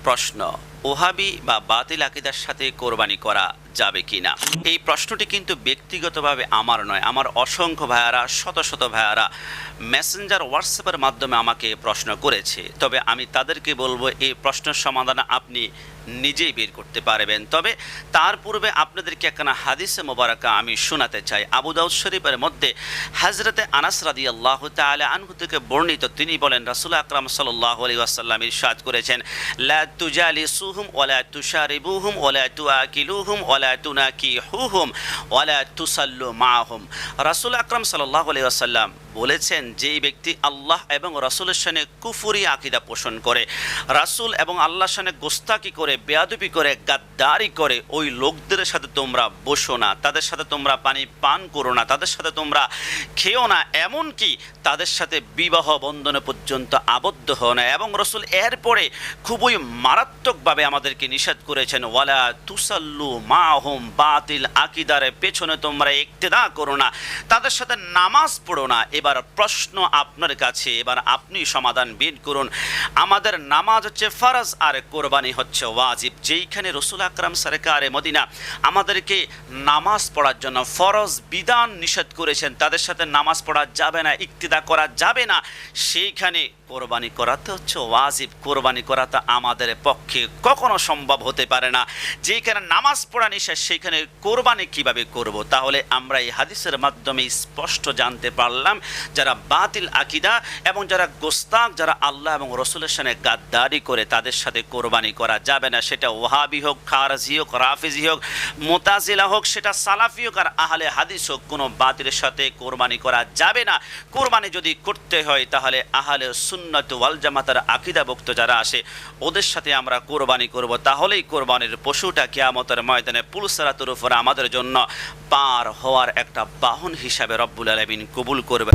প্রশ্ন, ওহাবি বা বাতিল আকীদার সাথে কোরবানি করা যাবে কিনা? এই প্রশ্নটি কিন্তু ব্যক্তিগতভাবে আমার নয়, আমার অসংখ্য ভাইয়ারা, শত শত ভাইয়ারা মেসেঞ্জার হোয়াটসঅ্যাপের মাধ্যমে আমাকে প্রশ্ন করেছে। তবে আমি তাদেরকে বলবো এই প্রশ্নের সমাধান আপনি নিজেই বের করতে পারবেন। তবে তার পূর্বে আপনাদেরকে একখানা হাদিসে মোবারকা আমি শোনাতে চাই। আবু দাউদ শরীফের মধ্যে হযরতে আনাস রাদিয়াল্লাহু তাআলা আনহু থেকে বর্ণিত, তিনি বলেন রাসূল আকরাম সাল্লাল্লাহু আলাইহি ওয়াসাল্লাম ইরশাদ করেছেন, লা তুজালিসুহুম ওয়ালা তুশারিবুহুম ওয়ালা তুআকিলুহুম ওয়ালা তুনাকিহুহুম ওয়ালা তুসাল্লু মাআহুম। রাসূল আকরাম সাল্লাল্লাহু আলাইহি ওয়াসাল্লাম বলেছেন, যেই ব্যক্তি আল্লাহ এবং রাসূলের শানে কুফরি আকীদা পোষণ করে, রাসূল এবং আল্লাহর শানে গোস্তাকি করে, বেয়াদবি করে, গাদ্দারি করে, ওই লোকদের সাথে তোমরা বসো না, তাদের সাথে তোমরা পানি পান করো না, তাদের সাথে তোমরা খেও না, এমনকি তাদের সাথে বিবাহ বন্ধনে পর্যন্ত আবদ্ধ হও না। এবং রাসূল এরপরে খুবই মারাত্মকভাবে আমাদেরকে নিষেধ করেছেন, ওয়ালা তুসাল্লু মাহুম, বাতিল আকীদার পেছনে তোমরা ইক্তেদা করো না, তাদের সাথে নামাজ পড়ো না। এবার প্রশ্ন আপনার কাছে, এবার আপনি সমাধান বের করুন। আমাদের নামাজ হচ্ছে ফরজ আর কোরবানি হচ্ছে ওয়াজিব। যেইখানে রাসূল আকরাম সরকারে মদিনা আমাদেরকে নামাজ পড়ার জন্য ফরজ বিধান নিষেধ করেছেন, তাদের সাথে নামাজ পড়া যাবে না, ইক্তিদা করা যাবে না, সেইখানে কোরবানি করাতে হচ্ছে ওয়াজিব। কোরবানি করাতে আমাদের পক্ষে কখনো সম্ভব হতে পারে না। যেখানে নামাজ পড়া নিষেধ সেইখানে কোরবানি কিভাবে করব? তাহলে আমরা এই হাদিসের মাধ্যমে স্পষ্ট জানতে পারলাম, যারা বাতিল আকীদা এবং যারা গোস্তাক, যারা আল্লাহ এবং রাসূলের সাথে গাদ্দারি করে, তাদের সাথে কোরবানি করা যাবে না। সেটা ওহাবি হোক, খারজি হোক, রাফিজি হোক, মুতাজিলা হোক, সেটা সালাফি হোক আর আহলে হাদিস হোক, কোনো বাতিলের সাথে কোরবানি করা যাবে না। কোরবানি যদি করতে হয় তাহলে আহলে সুন্নাত ওয়াল জামাতের আকীদাভুক্ত যারা আসে ওদের সাথে আমরা কোরবানি করব। তাহলেই কোরবানির পশুটা কিয়ামতের ময়দানে পুলসিরাতের উপর আমাদের জন্য পার হওয়ার একটা বাহন হিসাবে রব্বুল আলামিন কবুল করবে।